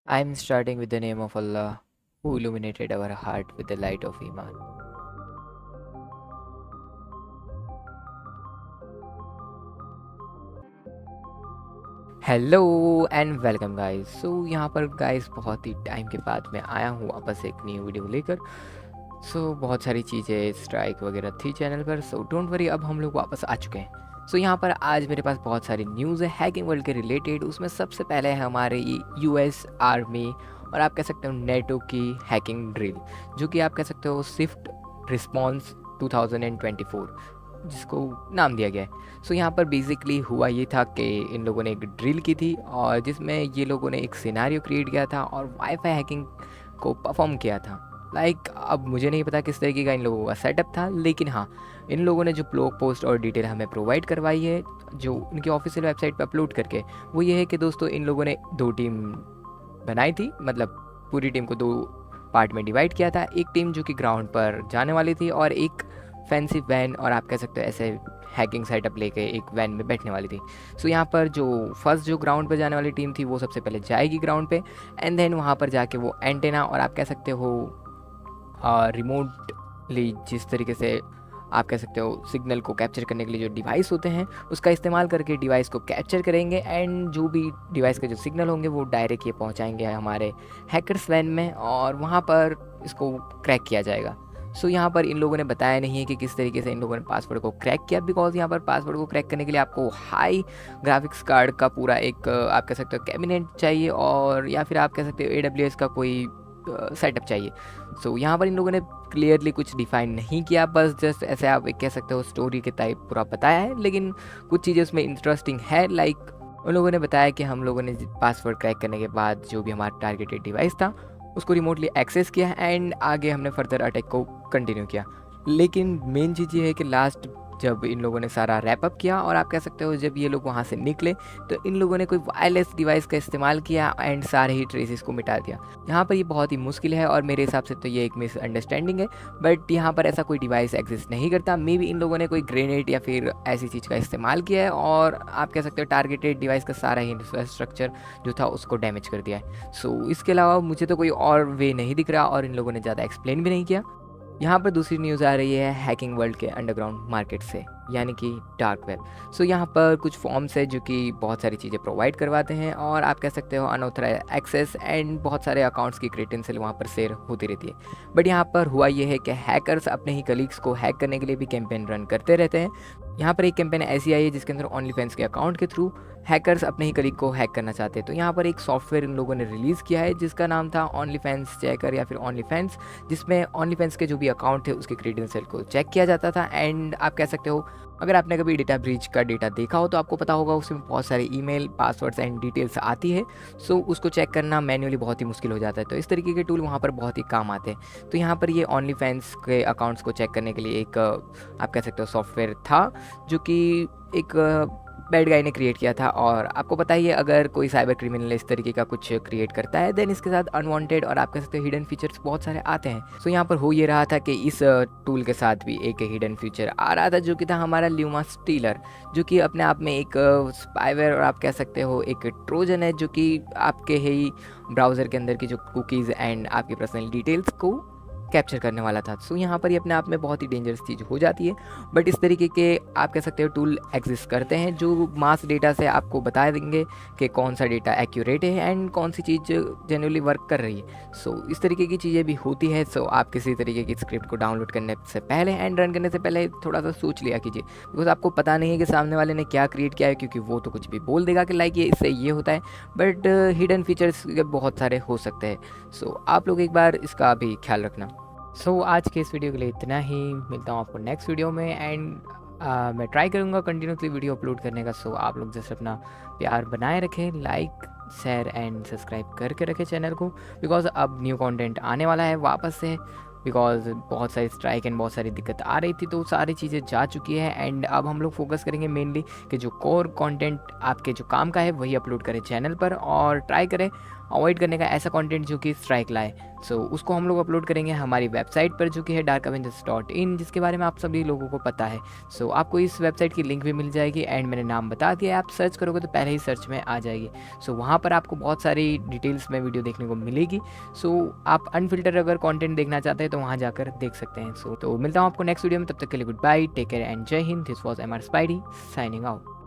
I am starting with the name of Allah, who illuminated our heart with the light of Iman. Hello and welcome guys. यहाँ पर guys बहुत ही time के बाद मैं आया हूँ वापस एक न्यू वीडियो लेकर। बहुत सारी चीज़ें स्ट्राइक वगैरह थी चैनल पर, डोंट वरी, अब हम लोग वापस आ चुके हैं। यहाँ पर आज मेरे पास बहुत सारी न्यूज़ है हैकिंग वर्ल्ड के रिलेटेड। उसमें सबसे पहले है हमारे यूएस आर्मी और आप कह सकते हो नेटो की हैकिंग ड्रिल, जो कि आप कह सकते हो स्विफ्ट रिस्पॉन्स 2024 जिसको नाम दिया गया है। यहाँ पर बेसिकली हुआ ये था कि इन लोगों ने एक ड्रिल की थी और जिसमें ये लोगों ने एक सिनेरियो क्रिएट किया था और वाईफाई हैकिंग को परफॉर्म किया था। अब मुझे नहीं पता किस तरीके का इन लोगों का सेटअप था, लेकिन हाँ, इन लोगों ने जो ब्लॉग पोस्ट और डिटेल हमें प्रोवाइड करवाई है जो उनकी ऑफिशियल वेबसाइट पर अपलोड करके, वो ये है कि दोस्तों इन लोगों ने 2 टीम बनाई थी। मतलब पूरी टीम को 2 पार्ट में डिवाइड किया था। एक टीम जो कि ग्राउंड पर जाने वाली थी और एक फैंसी वैन और आप कह सकते हो ऐसे हैकिंग सेटअप लेके एक वैन में बैठने वाली थी। यहाँ पर जो ग्राउंड पर जाने वाली टीम थी वो सबसे पहले जाएगी ग्राउंड पे, एंड देन वहाँ पर जाके वो एंटेना और आप कह सकते हो रिमोटली जिस तरीके से आप कह सकते हो सिग्नल को कैप्चर करने के लिए जो डिवाइस होते हैं उसका इस्तेमाल करके डिवाइस को कैप्चर करेंगे, एंड जो भी डिवाइस के जो सिग्नल होंगे वो डायरेक्ट ये पहुंचाएंगे हमारे हैकर्स वैन में और वहाँ पर इसको क्रैक किया जाएगा। यहाँ पर इन लोगों ने बताया नहीं है कि किस तरीके से इन लोगों ने पासवर्ड को क्रैक किया, बिकॉज यहाँ पर पासवर्ड को क्रैक करने के लिए आपको हाई ग्राफिक्स कार्ड का पूरा एक आप कह सकते हो कैबिनेट चाहिए और या फिर आप कह सकते हो AWS का कोई सेटअप चाहिए। यहाँ पर इन लोगों ने क्लियरली कुछ डिफाइन नहीं किया, बस जस्ट ऐसे आप कह सकते हो स्टोरी के टाइप पूरा बताया है, लेकिन कुछ चीज़ें उसमें इंटरेस्टिंग है। उन लोगों ने बताया कि हम लोगों ने पासवर्ड क्रैक करने के बाद जो भी हमारा टारगेटेड डिवाइस था उसको रिमोटली एक्सेस किया एंड आगे हमने फर्दर अटैक को कंटिन्यू किया। लेकिन मेन चीज़ ये है कि लास्ट जब इन लोगों ने सारा रैप अप किया और आप कह सकते हो जब ये लोग वहाँ से निकले तो इन लोगों ने कोई वायरलेस डिवाइस का इस्तेमाल किया एंड सारे ही ट्रेसेस को मिटा दिया। यहाँ पर ये बहुत ही मुश्किल है और मेरे हिसाब से तो ये एक मिसअंडरस्टैंडिंग है, बट यहाँ पर ऐसा कोई डिवाइस एग्जिस्ट नहीं करता। मे बी इन लोगों ने कोई ग्रेनेड या फिर ऐसी चीज़ का इस्तेमाल किया है और आप कह सकते हो टारगेटेड डिवाइस का सारा ही इंफ्रास्ट्रक्चर जो था उसको डैमेज कर दिया है। इसके अलावा मुझे तो कोई और वे नहीं दिख रहा और इन लोगों ने ज़्यादा एक्सप्लेन भी नहीं किया। यहाँ पर दूसरी न्यूज़ आ रही है हैकिंग वर्ल्ड के अंडरग्राउंड मार्केट से, यानी कि डार्क वेब। यहाँ पर कुछ फॉर्म्स है जो कि बहुत सारी चीज़ें प्रोवाइड करवाते हैं और आप कह सकते हो अनऑथराइज्ड एक्सेस एंड बहुत सारे अकाउंट्स की क्रेडेंशियल वहाँ पर शेयर होती रहती है। बट यहाँ पर हुआ ये है कि हैकर्स अपने ही कलीग्स को हैक करने के लिए भी कैंपेन रन करते रहते हैं। यहाँ पर एक कैंपेन ऐसी आई है जिसके अंदर ओनली फैंस के अकाउंट के थ्रू हैकर्स अपने ही कलीग को हैक करना चाहते हैं। यहाँ पर एक सॉफ्टवेयर इन लोगों ने रिलीज़ किया है जिसका नाम था ओनली फैंस चेकर या फिर ओनली फैंस, जिसमें ओनली फैंस के जो भी अकाउंट थे उसके क्रेडेंशियल को चेक किया जाता था। एंड आप कह सकते हो अगर आपने कभी डेटा ब्रीच का डेटा देखा हो तो आपको पता होगा उसमें बहुत सारे ईमेल पासवर्ड्स एंड डिटेल्स आती है। उसको चेक करना मैन्युअली बहुत ही मुश्किल हो जाता है, तो इस तरीके के टूल वहाँ पर बहुत ही काम आते हैं। यहाँ पर ये ओनली फैंस के अकाउंट्स को चेक करने के लिए एक आप कह सकते हो सॉफ्टवेयर था जो कि एक बैड गाय ने क्रिएट किया था। और आपको पता ही है अगर कोई साइबर क्रिमिनल इस तरीके का कुछ क्रिएट करता है देन इसके साथ अनवांटेड और आप कह सकते हो हिडन फीचर्स बहुत सारे आते हैं। यहाँ पर हो ये रहा था कि इस टूल के साथ भी एक हिडन फीचर आ रहा था जो कि था हमारा ल्यूमा स्टीलर, जो कि अपने आप में एक स्पाईवेयर और आप कह सकते हो एक ट्रोजन है जो कि आपके ही ब्राउज़र के अंदर की जो कुकीज़ एंड आपकी पर्सनल डिटेल्स को कैप्चर करने वाला था। यहाँ पर ये अपने आप में बहुत ही डेंजरस चीज़ हो जाती है, बट इस तरीके के आप कह सकते हो टूल एग्जिस्ट करते हैं जो मास डेटा से आपको बता देंगे कि कौन सा डेटा एक्यूरेट है एंड कौन सी चीज़ जेन्युइनली वर्क कर रही है। इस तरीके की चीज़ें भी होती है। आप किसी तरीके की स्क्रिप्ट को डाउनलोड करने से पहले एंड रन करने से पहले थोड़ा सा सोच लिया कीजिए, बिकॉज आपको पता नहीं है कि सामने वाले ने क्या क्रिएट किया है, क्योंकि वो तो कुछ भी बोल देगा कि लाइक ये इससे ये होता है, बट हिडन फीचर्स बहुत सारे हो सकते हैं। आप लोग एक बार इसका भी ख्याल रखना। आज के इस वीडियो के लिए इतना ही। मिलता हूँ आपको नेक्स्ट वीडियो में एंड मैं ट्राई करूँगा कंटिन्यूसली वीडियो अपलोड करने का। आप लोग जैसे अपना प्यार बनाए रखें, लाइक शेयर एंड सब्सक्राइब करके रखें चैनल को, बिकॉज अब न्यू कंटेंट आने वाला है वापस से। बिकॉज बहुत सारी स्ट्राइक एंड बहुत सारी दिक्कत आ रही थी, तो सारी चीज़ें जा चुकी है एंड अब हम लोग फोकस करेंगे मेनली कि जो कोर कंटेंट आपके जो काम का है वही अपलोड करें चैनल पर और ट्राई करें अवॉइड करने का ऐसा कंटेंट जो कि स्ट्राइक लाए। सो उसको हम लोग अपलोड करेंगे हमारी वेबसाइट पर जो कि है darkavengers.in, जिसके बारे में आप सभी लोगों को पता है। सो आपको इस वेबसाइट की लिंक भी मिल जाएगी एंड मैंने नाम बता दिया, आप सर्च करोगे तो पहले ही सर्च में आ जाएगी। सो वहाँ पर आपको बहुत सारी डिटेल्स में वीडियो देखने को मिलेगी। सो आप अनफिल्टर अगर कंटेंट देखना चाहते हैं तो वहाँ जाकर देख सकते हैं। सो तो मिलता हूँ आपको नेक्स्ट वीडियो में, तब तक के लिए goodbye, take care and Jai Hind. This was MR Spidey signing out.